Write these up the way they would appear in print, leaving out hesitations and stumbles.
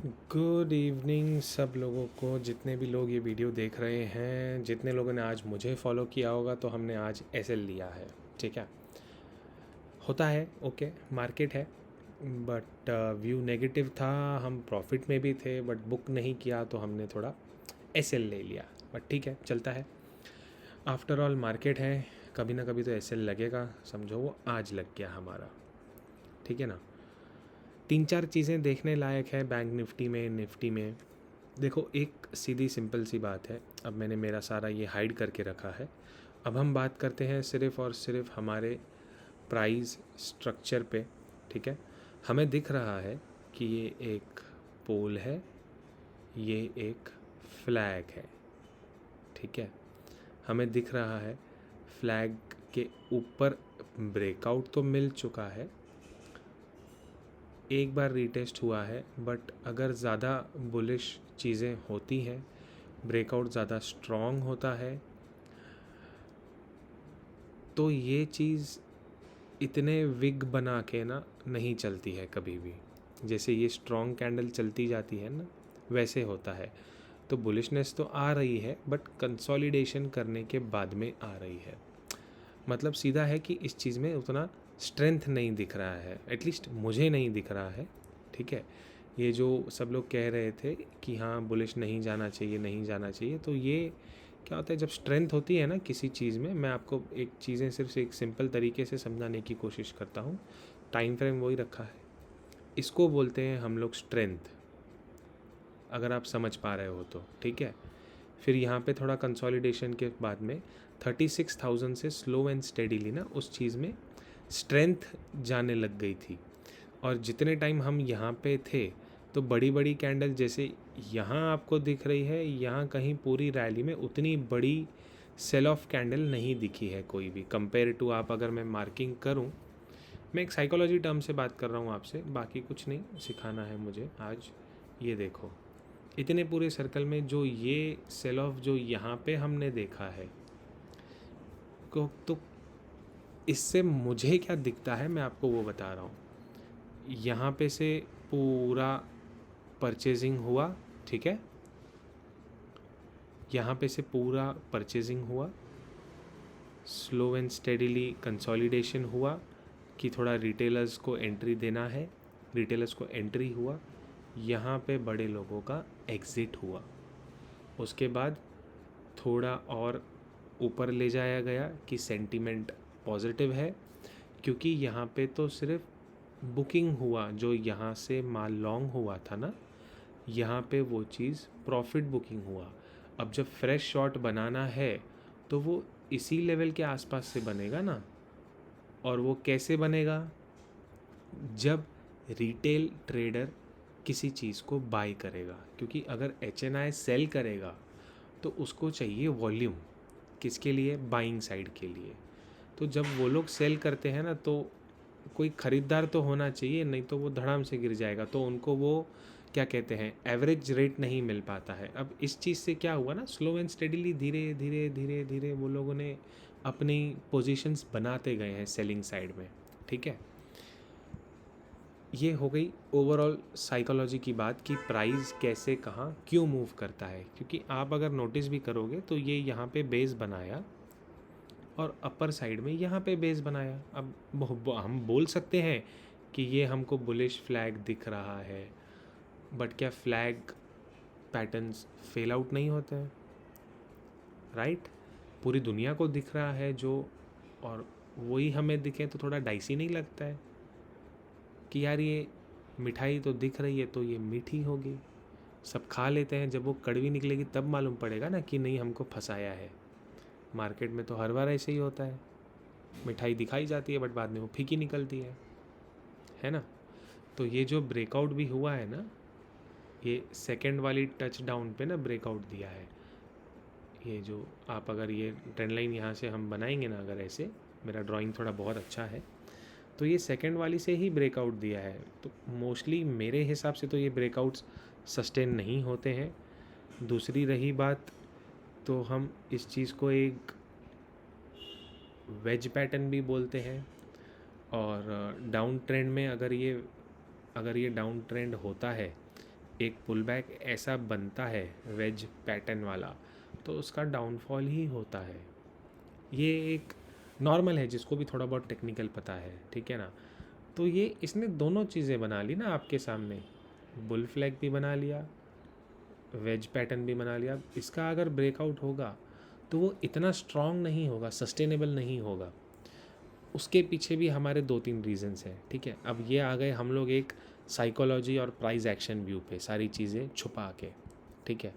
Good evening सब लोगों को, जितने भी लोग ये वीडियो देख रहे हैं। जितने लोगों ने आज मुझे फॉलो किया होगा तो हमने आज एसएल लिया है। ठीक है, होता है, ओके, मार्केट है। बट व्यू नेगेटिव था, हम प्रॉफिट में भी थे बट बुक नहीं किया तो हमने थोड़ा एसएल ले लिया। बट ठीक है, चलता है। आफ्टर ऑल मार्केट है, कभी ना कभी तो एसएल लगेगा। समझो वो आज लग गया हमारा। ठीक है ना। तीन चार चीज़ें देखने लायक है बैंक निफ्टी में। देखो, एक सीधी सिंपल सी बात है। अब मैंने मेरा सारा ये हाइड करके रखा है। अब हम बात करते हैं सिर्फ़ और सिर्फ हमारे प्राइस स्ट्रक्चर पे। ठीक है, हमें दिख रहा है कि ये एक पोल है, ये एक फ्लैग है। ठीक है, हमें दिख रहा है फ्लैग के ऊपर ब्रेकआउट तो मिल चुका है, एक बार रीटेस्ट हुआ है। बट अगर ज़्यादा बुलिश चीज़ें होती हैं, ब्रेकआउट ज़्यादा स्ट्रॉन्ग होता है, तो ये चीज़ इतने विग बना के ना नहीं चलती है कभी भी। जैसे ये स्ट्रॉन्ग कैंडल चलती जाती है ना, वैसे होता है। तो बुलिशनेस तो आ रही है बट कंसोलिडेशन करने के बाद में आ रही है। मतलब सीधा है कि इस चीज़ में उतना स्ट्रेंथ नहीं दिख रहा है, एटलीस्ट मुझे नहीं दिख रहा है। ठीक है, ये जो सब लोग कह रहे थे कि हाँ बुलिश नहीं जाना चाहिए, नहीं जाना चाहिए, तो ये क्या होता है जब स्ट्रेंथ होती है ना किसी चीज़ में। मैं आपको एक चीज़ें सिर्फ एक सिंपल तरीके से समझाने की कोशिश करता हूँ। टाइम फ्रेम वही रखा है, इसको बोलते हैं हम लोग स्ट्रेंथ, अगर आप समझ पा रहे हो तो। ठीक है, फिर यहाँ पे थोड़ा कंसोलिडेशन के बाद में 36,000 से स्लो एंड स्टेडीली ना उस चीज़ में स्ट्रेंथ जाने लग गई थी। और जितने टाइम हम यहाँ पे थे तो बड़ी बड़ी कैंडल जैसे यहाँ आपको दिख रही है, यहाँ कहीं पूरी रैली में उतनी बड़ी सेल ऑफ कैंडल नहीं दिखी है कोई भी, कंपेयर टू। आप अगर मैं मार्किंग करूँ, मैं एक साइकोलॉजी टर्म से बात कर रहा हूँ आपसे, बाकी कुछ नहीं सिखाना है मुझे आज। ये देखो, इतने पूरे सर्कल में जो ये सेल ऑफ जो यहाँ पे हमने देखा है को, तो इससे मुझे क्या दिखता है मैं आपको वो बता रहा हूँ। यहाँ पे से पूरा परचेजिंग हुआ। ठीक है, यहाँ पे से पूरा परचेजिंग हुआ, स्लो एंड स्टेडीली कंसोलिडेशन हुआ कि थोड़ा रिटेलर्स को एंट्री देना है, रिटेलर्स को एंट्री हुआ, यहाँ पे बड़े लोगों का एग्ज़िट हुआ। उसके बाद थोड़ा और ऊपर ले जाया गया कि सेंटीमेंट पॉजिटिव है, क्योंकि यहाँ पे तो सिर्फ बुकिंग हुआ, जो यहाँ से माल लॉन्ग हुआ था ना, यहाँ पे वो चीज़ प्रॉफिट बुकिंग हुआ। अब जब फ्रेश शॉट बनाना है तो वो इसी लेवल के आसपास से बनेगा ना। और वो कैसे बनेगा? जब रिटेल ट्रेडर किसी चीज़ को बाय करेगा, क्योंकि अगर एचएनआई सेल करेगा तो उसको चाहिए वॉल्यूम, किसके लिए? बाइंग साइड के लिए। तो जब वो लोग सेल करते हैं ना तो कोई ख़रीदार तो होना चाहिए, नहीं तो वो धड़ाम से गिर जाएगा। तो उनको वो क्या कहते हैं, एवरेज रेट नहीं मिल पाता है। अब इस चीज़ से क्या हुआ ना, स्लो एंड स्टेडीली धीरे धीरे धीरे धीरे वो लोगों ने अपनी पोजीशंस बनाते गए हैं सेलिंग साइड में। ठीक है, ये हो गई ओवरऑल साइकोलॉजी की बात कि प्राइस कैसे कहाँ क्यों मूव करता है। क्योंकि आप अगर नोटिस भी करोगे तो ये यहाँ पे बेस बनाया और अपर साइड में यहाँ पे बेस बनाया। अब हम बोल सकते हैं कि ये हमको बुलिश फ्लैग दिख रहा है, बट क्या फ्लैग पैटर्न्स फेल आउट नहीं होते हैं? राइट, पूरी दुनिया को दिख रहा है जो, और वही हमें दिखे तो थोड़ा डाइसी नहीं लगता है कि यार ये मिठाई तो दिख रही है तो ये मीठी होगी, सब खा लेते हैं, जब वो कड़वी निकलेगी तब मालूम पड़ेगा ना कि नहीं हमको फंसाया है। मार्केट में तो हर बार ऐसे ही होता है, मिठाई दिखाई जाती है बट बाद में वो फीकी निकलती है ना। तो ये जो ब्रेकआउट भी हुआ है ना, ये सेकंड वाली टच डाउन पे ना ब्रेकआउट दिया है। ये जो आप अगर ये ट्रेंड लाइन यहाँ से हम बनाएंगे ना, अगर ऐसे, मेरा ड्राइंग थोड़ा बहुत अच्छा है, तो ये सेकंड वाली से ही ब्रेकआउट दिया है। तो मोस्टली मेरे हिसाब से तो ये ब्रेकआउट्स सस्टेन नहीं होते हैं। दूसरी रही बात, तो हम इस चीज़ को एक वेज पैटर्न भी बोलते हैं। और डाउन ट्रेंड में अगर ये डाउन ट्रेंड होता है एक पुल बैक ऐसा बनता है वेज पैटर्न वाला, तो उसका डाउनफॉल ही होता है। ये एक नॉर्मल है जिसको भी थोड़ा बहुत टेक्निकल पता है, ठीक है ना। तो ये इसने दोनों चीज़ें बना ली ना आपके सामने, बुल फ्लैग भी बना लिया, वेज पैटर्न भी बना लिया। इसका अगर ब्रेकआउट होगा तो वो इतना स्ट्रॉन्ग नहीं होगा, सस्टेनेबल नहीं होगा। उसके पीछे भी हमारे 2-3 रीजंस हैं, ठीक है। अब ये आ गए हम लोग एक साइकोलॉजी और प्राइस एक्शन व्यू पे, सारी चीज़ें छुपा के, ठीक है।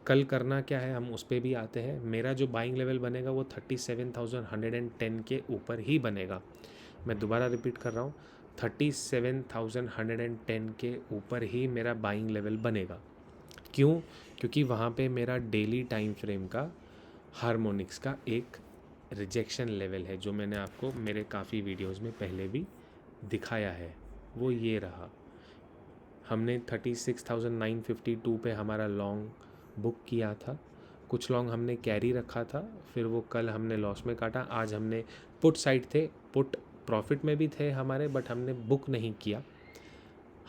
कल करना क्या है हम उस पर भी आते हैं। मेरा जो बाइंग लेवल बनेगा वो 37,110 के ऊपर ही बनेगा। मैं दोबारा रिपीट कर रहा हूँ, 37,110 के ऊपर ही मेरा बाइंग लेवल बनेगा। क्यों? क्योंकि वहाँ पे मेरा डेली टाइम फ्रेम का हार्मोनिक्स का एक रिजेक्शन लेवल है, जो मैंने आपको मेरे काफ़ी वीडियोस में पहले भी दिखाया है। वो ये रहा, हमने 36,952 पे हमारा लॉन्ग बुक किया था, कुछ लॉन्ग हमने कैरी रखा था, फिर वो कल हमने लॉस में काटा। आज हमने पुट साइड थे, पुट प्रॉफिट में भी थे हमारे, बट हमने बुक नहीं किया।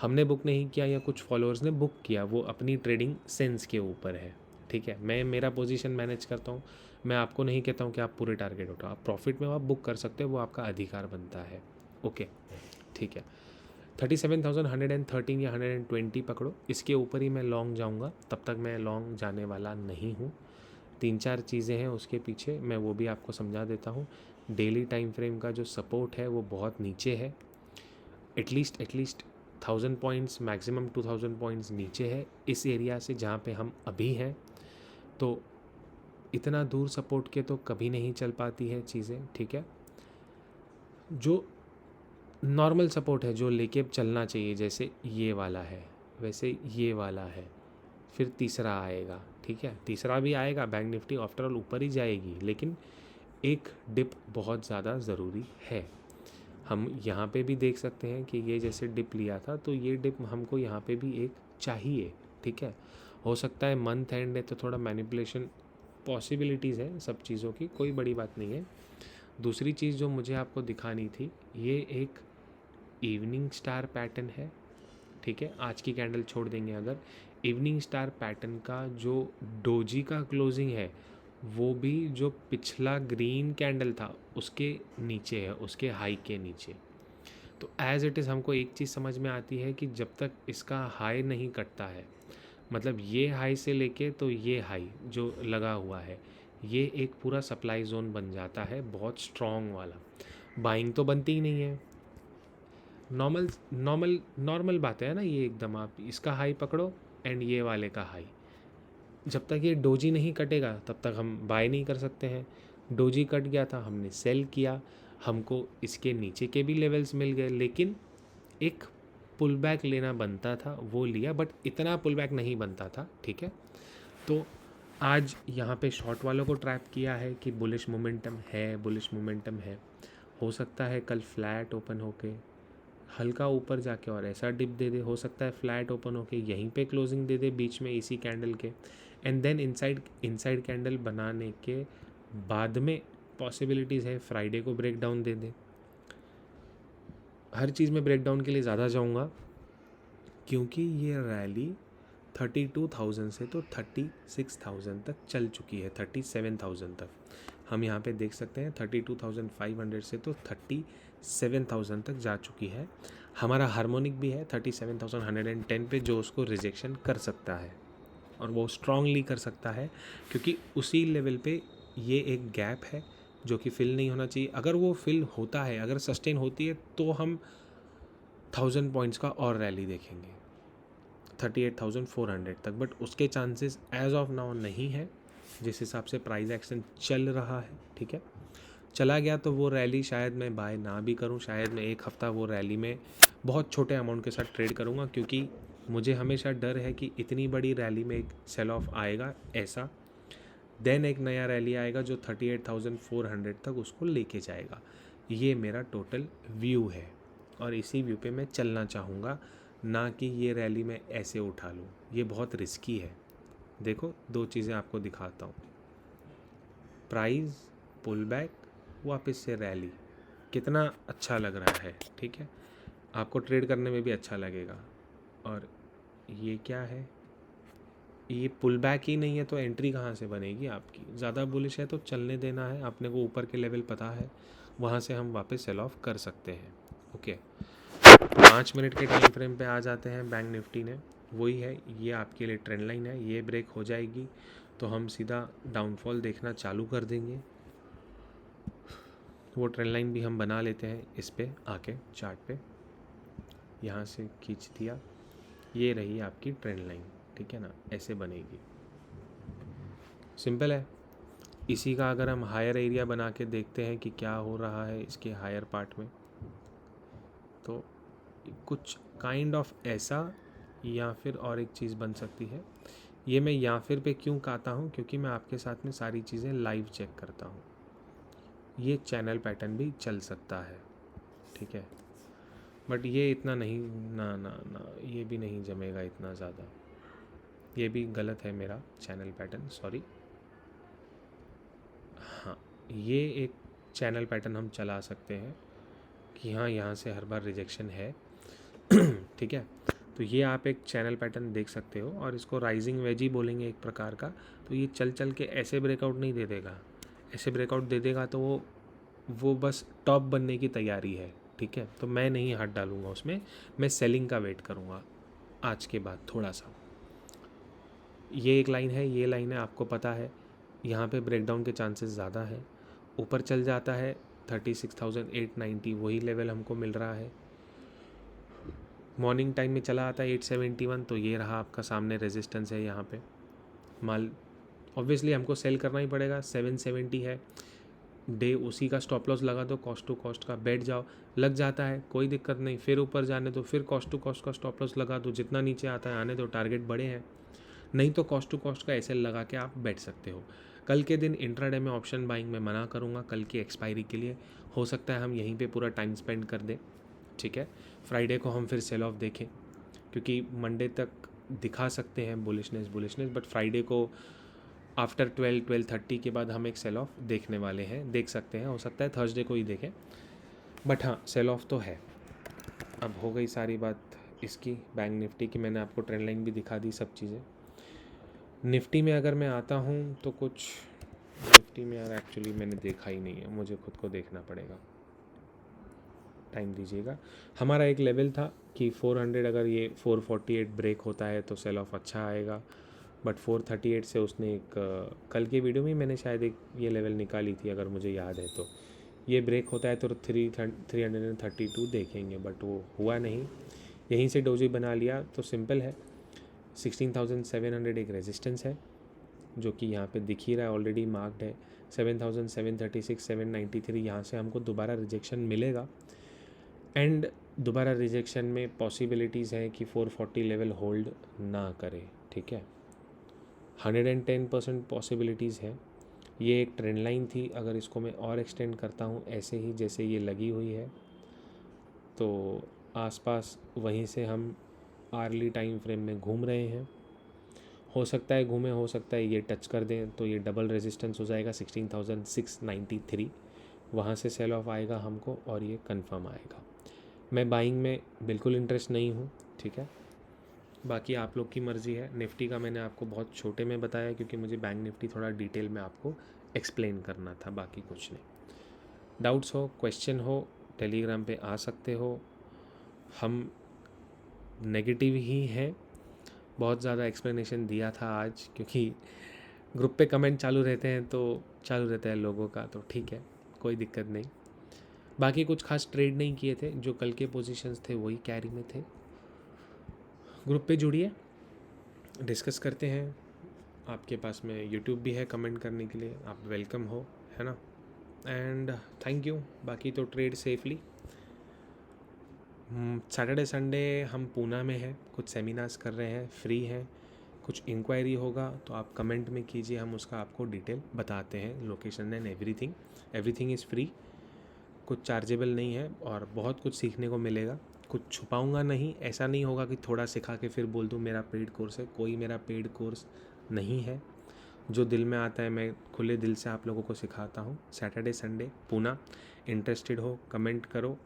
हमने बुक नहीं किया या कुछ फॉलोअर्स ने बुक किया, वो अपनी ट्रेडिंग सेंस के ऊपर है, ठीक है। मैं मेरा पोजीशन मैनेज करता हूँ, मैं आपको नहीं कहता हूँ कि आप पूरे टारगेट उठाओ। आप प्रॉफिट में आप बुक कर सकते हो, वो आपका अधिकार बनता है, ओके, ठीक है। 37,113 या 120 पकड़ो, इसके ऊपर ही मैं लॉन्ग जाऊँगा, तब तक मैं लॉन्ग जाने वाला नहीं हूँ। 3-4 चीज़ें हैं उसके पीछे, मैं वो भी आपको समझा देता हूँ। डेली टाइम फ्रेम का जो सपोर्ट है वो बहुत नीचे है, एटलीस्ट 1000 पॉइंट्स, मैक्सिमम 2000 पॉइंट्स नीचे है इस एरिया से जहाँ पे हम अभी हैं। तो इतना दूर सपोर्ट के तो कभी नहीं चल पाती है चीज़ें, ठीक है। जो नॉर्मल सपोर्ट है जो लेके चलना चाहिए, जैसे ये वाला है, वैसे ये वाला है, फिर तीसरा आएगा, ठीक है। तीसरा भी आएगा, बैंक निफ्टी आफ्टर ऑल ऊपर ही जाएगी, लेकिन एक डिप बहुत ज़्यादा ज़रूरी है। हम यहाँ पे भी देख सकते हैं कि ये जैसे डिप लिया था, तो ये डिप हमको यहाँ पे भी एक चाहिए, ठीक है। हो सकता है मंथ एंड है तो थोड़ा मैनिपुलेशन पॉसिबिलिटीज़ है सब चीज़ों की, कोई बड़ी बात नहीं है। दूसरी चीज़ जो मुझे आपको दिखानी थी, ये एक इवनिंग स्टार पैटर्न है, ठीक है। आज की कैंडल छोड़ देंगे, अगर इवनिंग स्टार पैटर्न का जो डोजी का क्लोजिंग है, वो भी जो पिछला ग्रीन कैंडल था उसके नीचे है, उसके हाई के नीचे। तो एज़ इट इज़ हमको एक चीज़ समझ में आती है कि जब तक इसका हाई नहीं कटता है, मतलब ये हाई से लेके तो ये हाई जो लगा हुआ है, ये एक पूरा सप्लाई जोन बन जाता है, बहुत स्ट्रॉन्ग वाला। बाइंग तो बनती ही नहीं है, नॉर्मल नॉर्मल नॉर्मल बात है ना ये एकदम। आप इसका हाई पकड़ो एंड ये वाले का हाई, जब तक ये डोजी नहीं कटेगा तब तक हम बाय नहीं कर सकते हैं। डोजी कट गया था, हमने सेल किया, हमको इसके नीचे के भी लेवल्स मिल गए, लेकिन एक पुल बैक लेना बनता था, वो लिया, बट इतना पुल बैक नहीं बनता था, ठीक है। तो आज यहाँ पे शॉर्ट वालों को ट्रैप किया है कि बुलिश मोमेंटम है, बुलिश मोमेंटम है। हो सकता है कल फ्लैट ओपन होके हल्का ऊपर जाके और ऐसा डिप दे दे, हो सकता है फ्लैट ओपन होके यहीं पे क्लोजिंग दे दे बीच में इसी कैंडल के, एंड देन इनसाइड कैंडल बनाने के बाद में पॉसिबिलिटीज़ है फ्राइडे को ब्रेक डाउन दे दे। हर चीज़ में ब्रेक डाउन के लिए ज़्यादा जाऊँगा, क्योंकि ये रैली 32,000 से तो 36,000 तक चल चुकी है, 37,000 तक। हम यहाँ पे देख सकते हैं 32,500 से तो 37,000 तक जा चुकी है। हमारा हार्मोनिक भी है 37,110 पे, जो उसको रिजेक्शन कर सकता है, और वो स्ट्रांगली कर सकता है, क्योंकि उसी लेवल पे ये एक गैप है जो कि फिल नहीं होना चाहिए। अगर वो फिल होता है, अगर सस्टेन होती है, तो हम 1000 पॉइंट्स का और रैली देखेंगे 38,400 तक, बट उसके चांसेस एज ऑफ नाउ नहीं है जिस हिसाब से प्राइस एक्शन चल रहा है, ठीक है। चला गया तो वो रैली शायद मैं बाय ना भी करूं, शायद मैं एक हफ़्ता वो रैली में बहुत छोटे अमाउंट के साथ ट्रेड करूंगा, क्योंकि मुझे हमेशा डर है कि इतनी बड़ी रैली में एक सेल ऑफ आएगा ऐसा, देन एक नया रैली आएगा जो 38,400 तक उसको लेके जाएगा। ये मेरा टोटल व्यू है, और इसी व्यू पे मैं चलना चाहूँगा, ना कि ये रैली में ऐसे उठा लूँ, ये बहुत रिस्की है। देखो 2 चीज़ें आपको दिखाता हूँ, प्राइस पुल बैक, वापस से रैली, कितना अच्छा लग रहा है, ठीक है। आपको ट्रेड करने में भी अच्छा लगेगा। और ये क्या है, ये पुल बैक ही नहीं है तो एंट्री कहाँ से बनेगी आपकी। ज़्यादा बुलिश है तो चलने देना है, अपने को ऊपर के लेवल पता है, वहाँ से हम वापस सेल ऑफ कर सकते हैं। ओके, 5 मिनट के टाइम फ्रेम पे आ जाते हैं बैंक निफ्टी ने। वही है, ये आपके लिए ट्रेंड लाइन है, ये ब्रेक हो जाएगी तो हम सीधा डाउनफॉल देखना चालू कर देंगे। वो ट्रेंड लाइन भी हम बना लेते हैं इस पे आके चार्ट पे, यहाँ से खींच दिया, ये रही आपकी ट्रेंड लाइन, ठीक है ना, ऐसे बनेगी। सिंपल है। इसी का अगर हम हायर एरिया बना के देखते हैं कि क्या हो रहा है इसके हायर पार्ट में, तो कुछ काइंड ऑफ ऐसा, या फिर और एक चीज़ बन सकती है। ये मैं या फिर पे क्यों कहता हूँ, क्योंकि मैं आपके साथ में सारी चीज़ें लाइव चेक करता हूँ। ये चैनल पैटर्न भी चल सकता है, ठीक है, बट ये इतना नहीं, ना ना ना, ये भी नहीं जमेगा इतना ज़्यादा, ये भी गलत है मेरा चैनल पैटर्न, सॉरी। हाँ, ये एक चैनल पैटर्न हम चला सकते हैं कि हाँ यहाँ से हर बार रिजेक्शन है ठीक है, तो ये आप एक चैनल पैटर्न देख सकते हो, और इसको राइजिंग वेज ही बोलेंगे एक प्रकार का। तो ये चल चल के ऐसे ब्रेकआउट नहीं दे देगा, ऐसे ब्रेकआउट दे देगा तो वो बस टॉप बनने की तैयारी है, ठीक है। तो मैं नहीं हाथ डालूंगा उसमें, मैं सेलिंग का वेट करूँगा आज के बाद थोड़ा सा। ये एक लाइन है, ये लाइन है, आपको पता है यहाँ पे ब्रेकडाउन के चांसेस ज़्यादा है। ऊपर चल जाता है 36,890, वही लेवल हमको मिल रहा है। मॉर्निंग टाइम में चला आता है 871, तो ये रहा आपका सामने रेजिस्टेंस है। यहाँ पे माल ऑब्वियसली हमको सेल करना ही पड़ेगा, 770 है, डे उसी का स्टॉप लॉस लगा दो, कॉस्ट टू कॉस्ट का बैठ जाओ, लग जाता है कोई दिक्कत नहीं, फिर ऊपर जाने दो, फिर कॉस्ट टू कॉस्ट का स्टॉप लॉस लगा दो, जितना नीचे आता है आने दो, टारगेट बड़े हैं, नहीं तो कॉस्ट टू कॉस्ट का ऐसे लगा के आप बैठ सकते हो। कल के दिन इंट्राडे में ऑप्शन बाइंग में मना करूँगा, कल की एक्सपायरी के लिए हो सकता है हम यहीं पे पूरा टाइम स्पेंड कर दें, ठीक है। फ्राइडे को हम फिर सेल ऑफ देखें, क्योंकि मंडे तक दिखा सकते हैं बुलिशनेस, बट फ्राइडे को आफ्टर 12-12:30 के बाद हम एक सेल ऑफ देखने वाले हैं, देख सकते हैं, हो सकता है थर्सडे को ही देखें, बट हाँ सेल ऑफ तो है। अब हो गई सारी बात इसकी बैंक निफ्टी की, मैंने आपको ट्रेंड लाइन भी दिखा दी, सब चीज़ें। निफ्टी में अगर मैं आता हूँ तो कुछ निफ्टी में यार एक्चुअली मैंने देखा ही नहीं है, मुझे खुद को देखना पड़ेगा, टाइम दीजिएगा। हमारा एक लेवल था कि 400, अगर ये 448 ब्रेक होता है तो सेल ऑफ अच्छा आएगा, बट 438 से उसने एक कल के वीडियो में मैंने शायद एक ये लेवल निकाली थी अगर मुझे याद है, तो ये ब्रेक होता है तो 332 देखेंगे, बट वो हुआ नहीं, यहीं से डोजी बना लिया। तो सिंपल है, 16,700 एक रेजिस्टेंस है जो कि यहाँ पे दिख ही रहा है, ऑलरेडी मार्क्ड है। 7,736, 793, यहाँ से हमको दोबारा रिजेक्शन मिलेगा, एंड दोबारा रिजेक्शन में पॉसिबिलिटीज़ है कि 440 लेवल होल्ड ना करे, ठीक है, 110% पॉसिबिलिटीज़ है। ये एक ट्रेंड लाइन थी, अगर इसको मैं और एक्सटेंड करता हूँ ऐसे ही जैसे ये लगी हुई है, तो आसपास वहीं से हम आर्ली टाइम फ्रेम में घूम रहे हैं, हो सकता है घूमे, हो सकता है ये टच कर दें, तो ये डबल रेजिस्टेंस हो जाएगा 16,693, वहाँ से सेल ऑफ आएगा हमको और ये कंफर्म आएगा। मैं बाइंग में बिल्कुल इंटरेस्ट नहीं हूँ, ठीक है, बाकी आप लोग की मर्ज़ी है। निफ्टी का मैंने आपको बहुत छोटे में बताया क्योंकि मुझे बैंक निफ्टी थोड़ा डिटेल में आपको एक्सप्लेन करना था, बाकी कुछ नहीं। डाउट्स हो, क्वेश्चन हो, टेलीग्राम पे आ सकते हो। हम नेगेटिव ही हैं, बहुत ज़्यादा एक्सप्लेनेशन दिया था आज, क्योंकि ग्रुप पे कमेंट चालू रहते हैं तो चालू रहता है लोगों का, तो ठीक है, कोई दिक्कत नहीं। बाकी कुछ खास ट्रेड नहीं किए थे, जो कल के पोजीशंस थे वही कैरी में थे। ग्रुप पे जुड़िए, डिस्कस करते हैं, आपके पास में यूट्यूब भी है कमेंट करने के लिए, आप वेलकम हो, है ना। And thank you. बाकी तो ट्रेड सेफली। सैटरडे संडे हम पूना में हैं, कुछ सेमिनार्स कर रहे हैं, फ्री हैं, कुछ इंक्वायरी होगा तो आप कमेंट में कीजिए, हम उसका आपको डिटेल बताते हैं, location and everything is free, कुछ चार्जेबल नहीं है, और बहुत कुछ सीखने को मिलेगा। कुछ छुपाऊंगा नहीं, ऐसा नहीं होगा कि थोड़ा सिखा के फिर बोल दूँ मेरा पेड कोर्स है, कोई मेरा पेड कोर्स नहीं है। जो दिल में आता है मैं खुले दिल से आप लोगों को सिखाता हूँ। सैटरडे संडे पूना, इंटरेस्टेड हो कमेंट करो,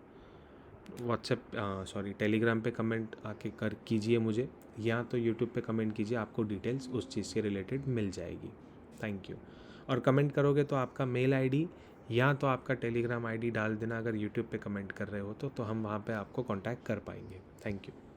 टेलीग्राम पे कमेंट आके कर कीजिए मुझे, या तो यूट्यूब पे कमेंट कीजिए, आपको डिटेल्स उस चीज़ से रिलेटेड मिल जाएगी। Thank you. और कमेंट करोगे तो आपका मेल आईडी या तो आपका टेलीग्राम आईडी डाल देना, अगर यूट्यूब पे कमेंट कर रहे हो तो हम वहाँ पे आपको कांटेक्ट कर पाएंगे। Thank you.